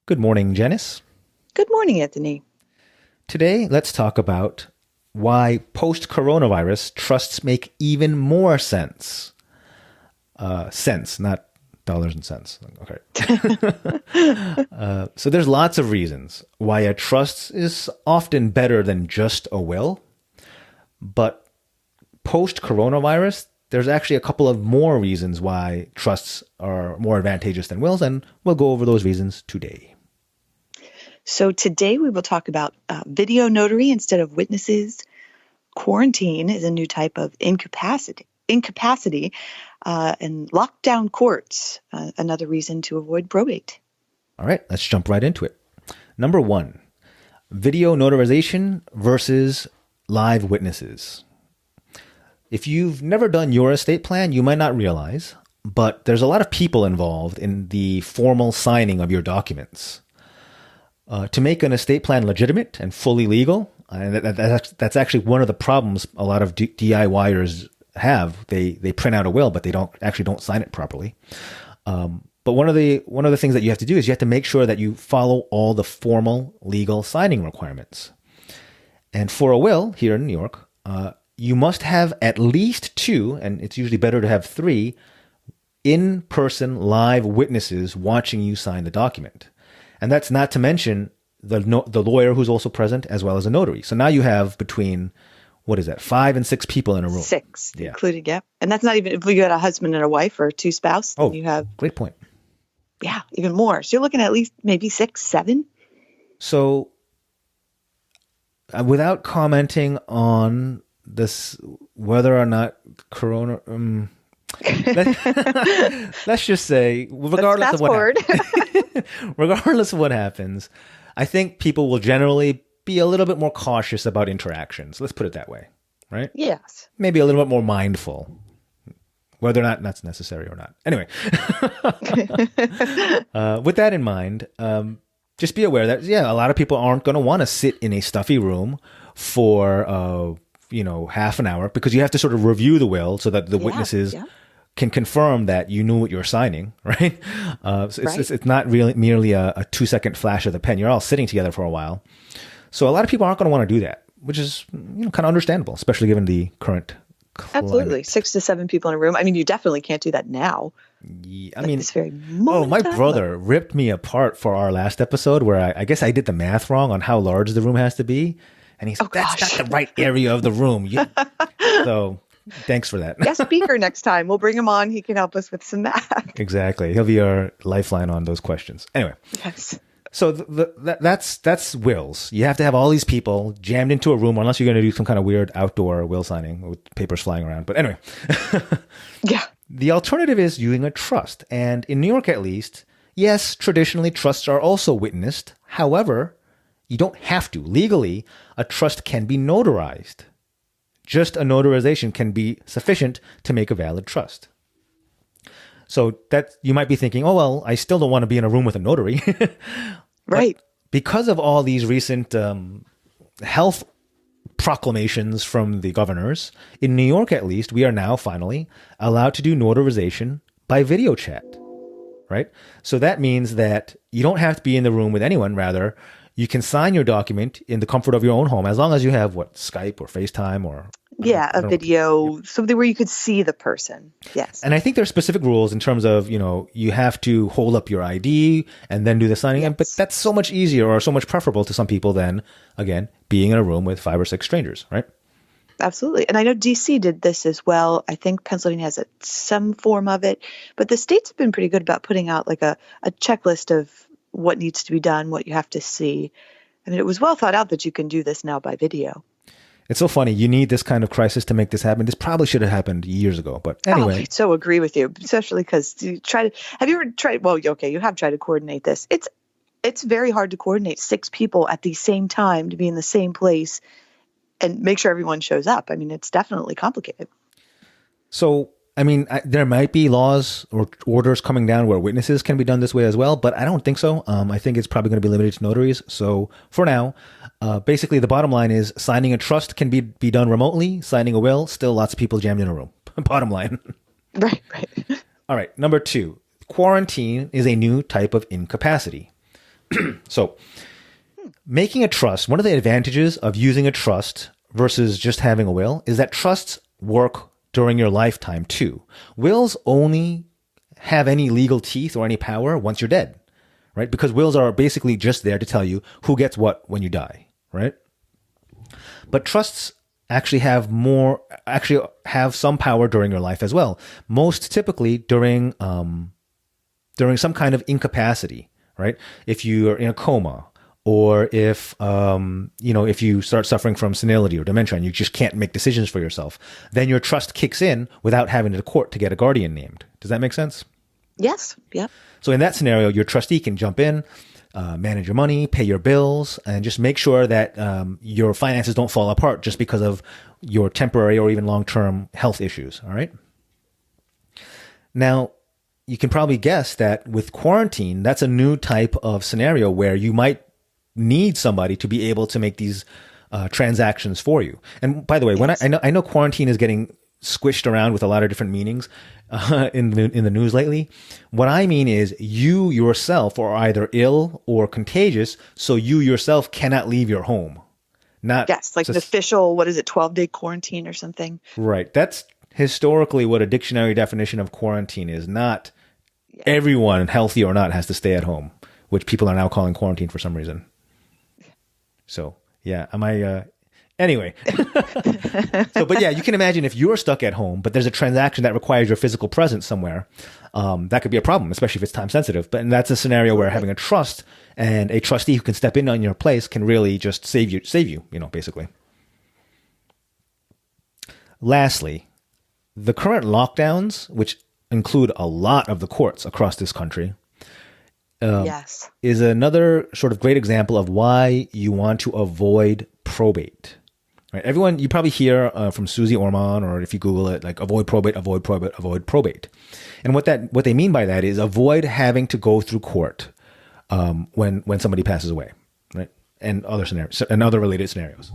Good morning, Janice. Good morning, Anthony. Today, let's talk about why post-coronavirus trusts make even more sense. Cents, not dollars and cents. Okay. So there's lots of reasons why a trust is often better than just a will. But post-coronavirus, there's actually a couple of more reasons why trusts are more advantageous than wills, and we'll go over those reasons today. So today we will talk about video notary instead of witnesses. Quarantine is a new type of incapacity, and lockdown courts, another reason to avoid probate. All right, let's jump right into it. Number one, video notarization versus live witnesses. If you've never done your estate plan, you might not realize, but there's a lot of people involved in the formal signing of your documents. To make an estate plan legitimate and fully legal, and that's actually one of the problems a lot of DIYers have. They print out a will, but they don't sign it properly. But one of the things that you have to do is you have to make sure that you follow all the formal legal signing requirements. And for a will here in New York, you must have at least two, and it's usually better to have three, in-person live witnesses watching you sign the document. And that's not to mention the lawyer who's also present, as well as a notary. So now you have between, 5 and 6 people in a room. Six, yeah. Including, yeah. And that's not even if you had a husband and a wife or two spouse. Oh, you have, great point. Yeah, even more. So you're looking at least maybe 6, 7. So without commenting on this, whether or not Corona... let's just say, regardless of what happens, I think people will generally be a little bit more cautious about interactions. Let's put it that way, right? Yes. Maybe a little bit more mindful, whether or not that's necessary or not. Anyway, with that in mind, just be aware that, a lot of people aren't going to want to sit in a stuffy room for, half an hour, because you have to sort of review the will so that the witnesses can confirm that you knew what you were signing, right? It's not really merely a 2-second flash of the pen. You're all sitting together for a while. So a lot of people aren't going to want to do that, which is kind of understandable, especially given the current climate. Absolutely. 6 to 7 people in a room. I mean, you definitely can't do that now. Yeah, this very moment. My brother ripped me apart for our last episode where I guess I did the math wrong on how large the room has to be. And he's like, that's not the right area of the room. So thanks for that. Guest speaker next time. We'll bring him on. He can help us with some math. Exactly. He'll be our lifeline on those questions. Anyway. Yes. So that's wills. You have to have all these people jammed into a room, unless you're going to do some kind of weird outdoor will signing with papers flying around. But anyway. Yeah. The alternative is using a trust. And in New York, at least, yes, traditionally trusts are also witnessed. However, you don't have to. Legally, a trust can be notarized. Just a notarization can be sufficient to make a valid trust. So that you might be thinking, oh, well, I still don't want to be in a room with a notary. Right. But because of all these recent health proclamations from the governors, in New York at least, we are now finally allowed to do notarization by video chat. Right? So that means that you don't have to be in the room with anyone. Rather, you can sign your document in the comfort of your own home, as long as you have Skype or FaceTime or a video, something where you could see the person. Yes. And I think there are specific rules in terms of, you have to hold up your ID and then do the signing. Yes. But that's so much easier or so much preferable to some people than, again, being in a room with 5 or 6 strangers, right? Absolutely. And I know DC did this as well. I think Pennsylvania has some form of it, but the states have been pretty good about putting out like a checklist of what needs to be done, what you have to see. I mean, it was well thought out that you can do this now by video. It's so funny. You need this kind of crisis to make this happen. This probably should have happened years ago. But anyway. I so agree with you, especially because have you ever tried, well, okay, you have tried to coordinate this. It's very hard to coordinate 6 people at the same time to be in the same place and make sure everyone shows up. I mean, it's definitely complicated. So, I mean, there might be laws or orders coming down where witnesses can be done this way as well, but I don't think so. I think it's probably going to be limited to notaries. So for now, basically the bottom line is signing a trust can be done remotely. Signing a will, still lots of people jammed in a room. Bottom line. Right. All right. Number 2, quarantine is a new type of incapacity. So making a trust, one of the advantages of using a trust versus just having a will is that trusts work during your lifetime too. Wills only have any legal teeth or any power once you're dead, right? Because wills are basically just there to tell you who gets what when you die, right? But trusts actually have some power during your life as well. Most typically during some kind of incapacity, right? If you are in a coma, or if if you start suffering from senility or dementia and you just can't make decisions for yourself, then your trust kicks in without having to court to get a guardian named. Does that make sense? Yes. Yeah. So in that scenario, your trustee can jump in, manage your money, pay your bills, and just make sure that your finances don't fall apart just because of your temporary or even long-term health issues. All right. Now, you can probably guess that with quarantine, that's a new type of scenario where you might need somebody to be able to make these transactions for you. And by the way, when I know quarantine is getting squished around with a lot of different meanings in the news lately. What I mean is you yourself are either ill or contagious, so you yourself cannot leave your home. Not yes, like an official, 12-day quarantine or something. Right. That's historically what a dictionary definition of quarantine is. Not everyone, healthy or not, has to stay at home, which people are now calling quarantine for some reason. So, yeah, anyway. But yeah, you can imagine if you're stuck at home, but there's a transaction that requires your physical presence somewhere, that could be a problem, especially if it's time sensitive. And that's a scenario where having a trust and a trustee who can step in on your place can really just save you, basically. Lastly, the current lockdowns, which include a lot of the courts across this country, is another sort of great example of why you want to avoid probate. Right? Everyone, you probably hear from Susie Orman, or if you Google it, like avoid probate, avoid probate, avoid probate. And what they mean by that is avoid having to go through court when somebody passes away, right? And other scenarios and other related scenarios.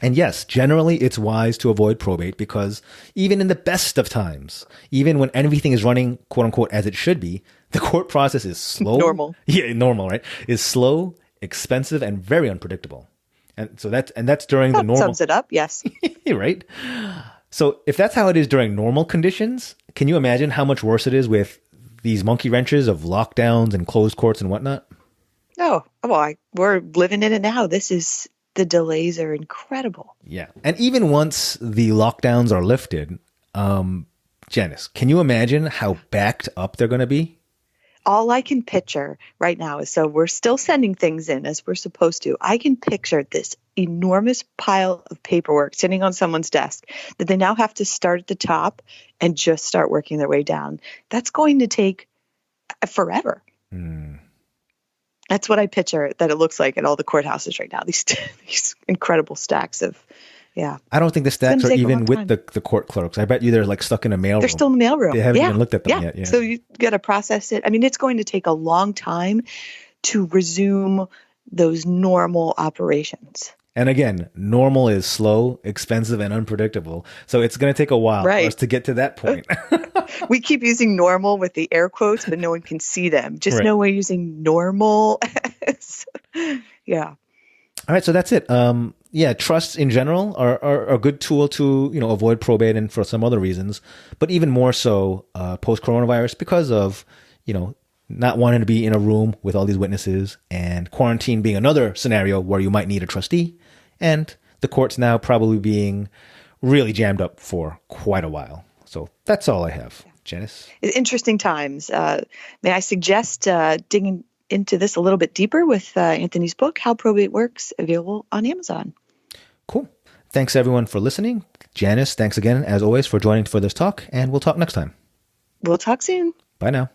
And yes, generally it's wise to avoid probate because even in the best of times, even when everything is running quote unquote as it should be, the court process is slow. Normal. Yeah, normal, right? Is slow, expensive, and very unpredictable. And so that's during the normal. Sums it up, yes. Right? So if that's how it is during normal conditions, can you imagine how much worse it is with these monkey wrenches of lockdowns and closed courts and whatnot? Oh, well, we're living in it now. The delays are incredible. Yeah. And even once the lockdowns are lifted, Janice, can you imagine how backed up they're going to be? All I can picture right now is, so we're still sending things in as we're supposed to. I can picture this enormous pile of paperwork sitting on someone's desk that they now have to start at the top and just start working their way down. That's going to take forever. That's what I picture that it looks like at all the courthouses right now. These incredible stacks of, yeah. I don't think the stacks are even with the court clerks. I bet you they're like stuck in a mailroom. They're still in the mailroom. They haven't even looked at them yet. Yeah. So you got to process it. I mean, it's going to take a long time to resume those normal operations. And again, normal is slow, expensive, and unpredictable. So it's going to take a while for us to get to that point. We keep using normal with the air quotes, but no one can see them. Just know we're using normal. Yeah. All right. So that's it. Trusts in general are a good tool to, avoid probate and for some other reasons, but even more so post-coronavirus because of, not wanting to be in a room with all these witnesses and quarantine being another scenario where you might need a trustee and the courts now probably being really jammed up for quite a while. So that's all I have. Janice? Interesting times. May I suggest digging into this a little bit deeper with Anthony's book, How Probate Works, available on Amazon. Cool. Thanks, everyone, for listening. Janice, thanks again, as always, for joining for this talk, and we'll talk next time. We'll talk soon. Bye now.